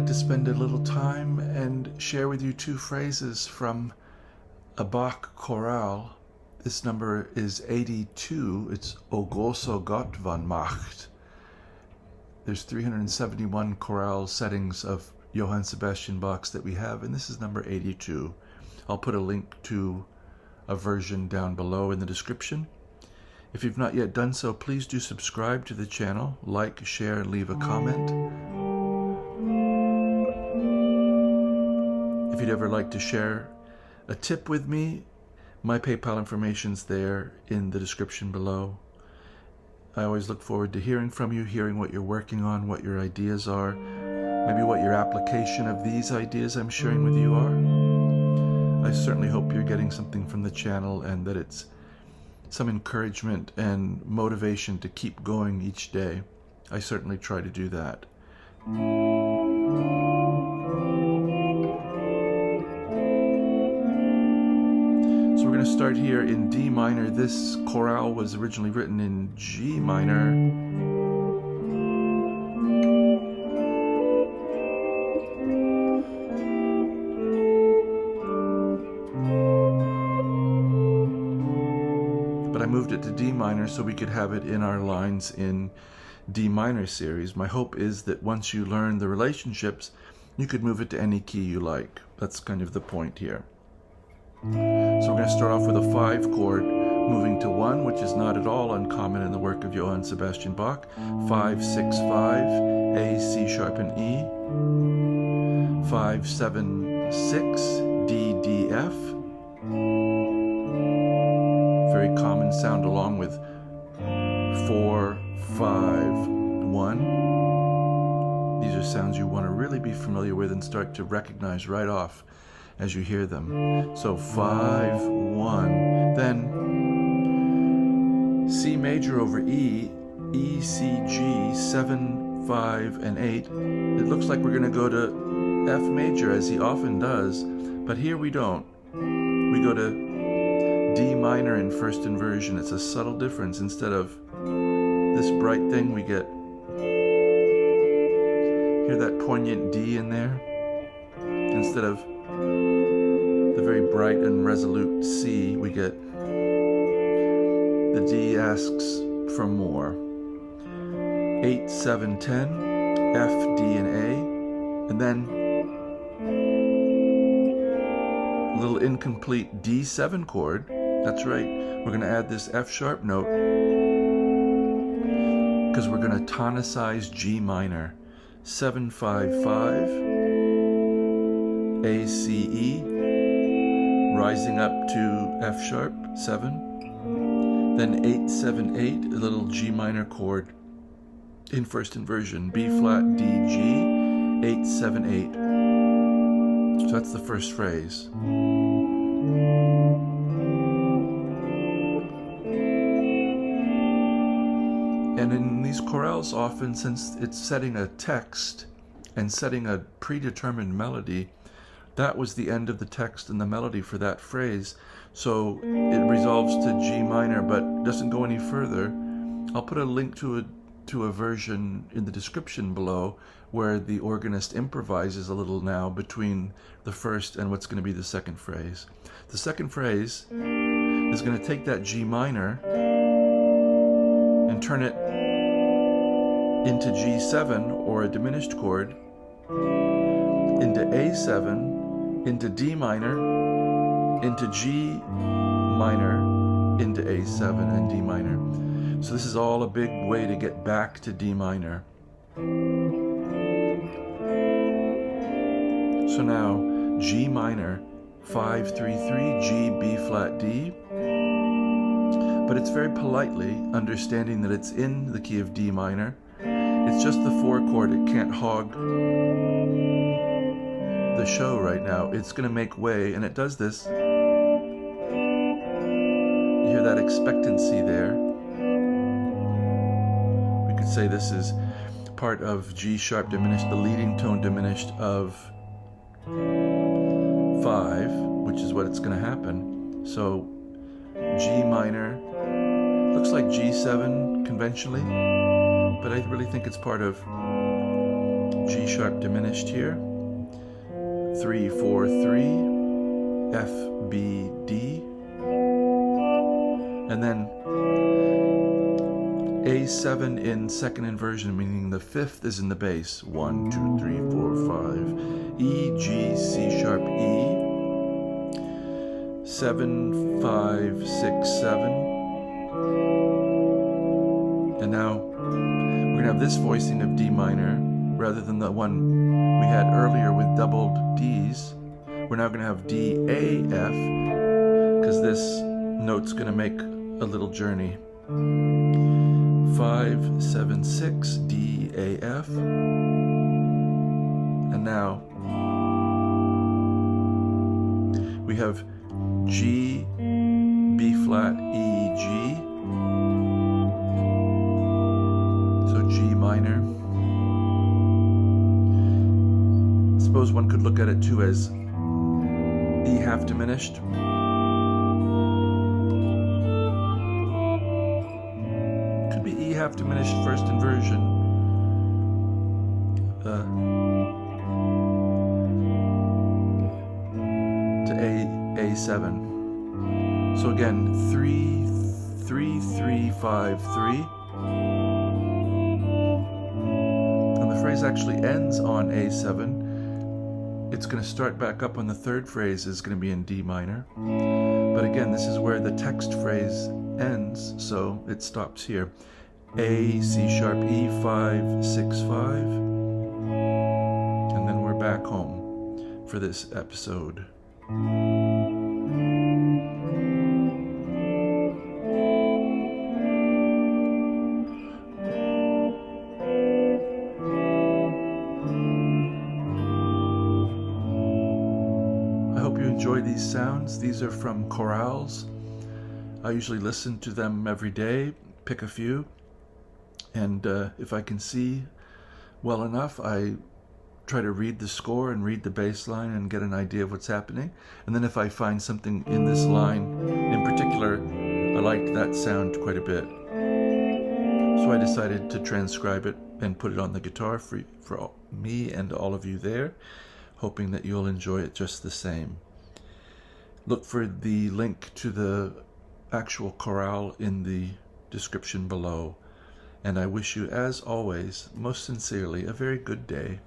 like to spend a little time and share with you two phrases from a Bach chorale. This number is 82. It's O großer Gott von Macht. There's 371 chorale settings of Johann Sebastian Bach's that we have, and this is number 82. I'll put a link to a version down below in the description. If you've not yet done so, please do subscribe to the channel, like, share, and leave a comment. If you'd ever like to share a tip with me, my PayPal information's there in the description below. I always look forward to hearing from you, hearing what you're working on, what your ideas are, maybe what your application of these ideas I'm sharing with you are. I certainly hope you're getting something from the channel and that it's some encouragement and motivation to keep going each day. I certainly try to do that. So we're going to start here in D minor. This chorale was originally written in G minor. I moved it to D minor so we could have it in our lines in D minor series. My hope is that once you learn the relationships, you could move it to any key you like. That's kind of the point here. So we're going to start off with a 5 chord, moving to 1, which is not at all uncommon in the work of Johann Sebastian Bach. 5, 6, 5, A, C sharp, and E. 5, 7, 6, D, D, F. Very common sound along with 4, 5, 1. These are sounds you want to really be familiar with and start to recognize right off as you hear them. So 5, 1, then C major over E, E, C, G, 7, 5, and 8. It looks like we're going to go to F major as he often does, but here we don't. We go to D minor in first inversion. It's a subtle difference. Instead of this bright thing, we get, hear that poignant D in there? Instead of the very bright and resolute C, we get the D asks for more. 8, 7, 10, F, D, and A, and then a little incomplete D7 chord. That's right, we're going to add this F sharp note because we're going to tonicize G minor. 7, 5, 5, A, C, E, rising up to F sharp, 7, then 8, 7, 8, a little G minor chord in first inversion, B flat, D, G, 8, 7, 8. So that's the first phrase. And in these chorales, often, since it's setting a text and setting a predetermined melody, that was the end of the text and the melody for that phrase. So it resolves to G minor, but doesn't go any further. I'll put a link to a version in the description below where the organist improvises a little now between the first and what's going to be the second phrase. The second phrase is going to take that G minor and turn it into G7 or a diminished chord, into A7, into D minor, into G minor, into A7 and D minor. So this is all a big way to get back to D minor. So now G minor, 5, 3, 3, G, B flat, D. But it's very politely, understanding that it's in the key of D minor. It's just the 4 chord. It can't hog the show right now. It's going to make way, and it does this. You hear that expectancy there. We could say this is part of G sharp diminished, the leading tone diminished of 5, which is what it's going to happen. So G minor looks like G7 conventionally, but I really think it's part of G sharp diminished here, 3, 4, 3, F, B, D, and then A7 in second inversion, meaning the fifth is in the bass. 1, 2, 3, 4, 5. E, G, C sharp, E. 7, 5, 6, 7. And now we're going to have this voicing of D minor rather than the one we had earlier with doubled Ds. We're now going to have D, A, F, because this note's going to make a little journey. 5, 7, 6, D, A, F. And now we have G, B flat, E, G. So G minor. I suppose one could look at it too as E half diminished. Could be E half diminished first inversion. To A7. So again, 3, 3, 3, 5, 3. And the phrase actually ends on A7. It's going to start back up on the third phrase, is going to be in D minor. But again, this is where the text phrase ends, so it stops here. A, C sharp, E, 5, 6, 5. And then we're back home for this episode. I hope you enjoy these sounds. These are from chorales. I usually listen to them every day, pick a few, and if I can see well enough, I try to read the score and read the bass line and get an idea of what's happening. And then if I find something in this line in particular, I liked that sound quite a bit, so I decided to transcribe it and put it on the guitar for me and all of you there, hoping that you'll enjoy it just the same. Look for the link to the actual chorale in the description below. And I wish you, as always, most sincerely, a very good day.